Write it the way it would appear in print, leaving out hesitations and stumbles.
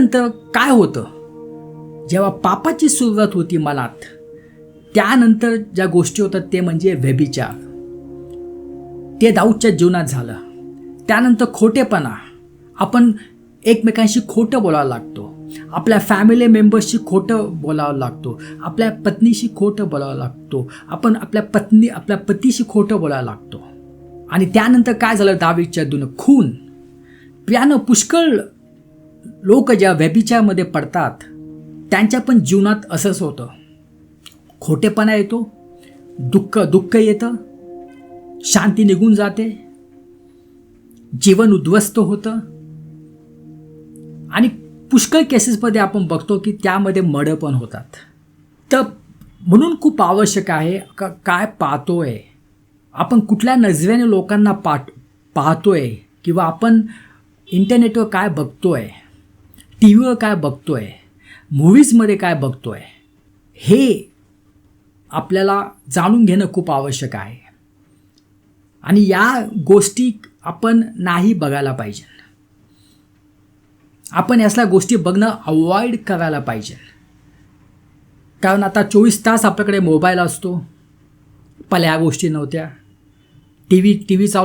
त्यानंतर काय होतं, जेव्हा पापाची सुरुवात होती मनात, त्यानंतर ज्या गोष्टी होतात ते म्हणजे व्यभिचार. ते दाऊदच्या जीवनात झालं. त्यानंतर खोटेपणा. आपण एकमेकांशी खोटं बोलायला लागतो, आपल्या फॅमिली मेंबर्सशी खोटं बोलावं लागतो, आपल्या पत्नीशी खोटं बोलावं लागतो, आपण आपल्या पतीशी खोटं बोलायला लागतो. आणि त्यानंतर काय झालं दावीदच्या जीवनात? खून. प्रियानं, पुष्कळ लोक ज्या व्यभिचारामध्ये पडतात त्यांच्या पण जीवनात असंच होतं. खोटेपणा येतो, दुःख येतं, शांती निघून जाते, जीवन उद्ध्वस्त होतं. आणि पुष्कळ केसेसमध्ये आपण बघतो की त्यामध्ये मर्डर पण होतात. तर म्हणून खूप आवश्यक आहे काय पाहतोय आपण, कुठल्या नजरेने लोकांना पाहतोय, किंवा आपण इंटरनेटवर काय बघतोय, टी व्हीवर काय बघतोय, मूव्हीजमध्ये काय बघतोय, हे आपल्याला जाणून घेणं खूप आवश्यक आहे. आणि या गोष्टी आपण नाही बघायला पाहिजे. आपण यासल्या गोष्टी बघणं अवॉइड करायला पाहिजे. कारण आता 24 तास आपल्याकडे मोबाईल असतो. पहिल्या ह्या गोष्टी नव्हत्या. टी व्ही चालू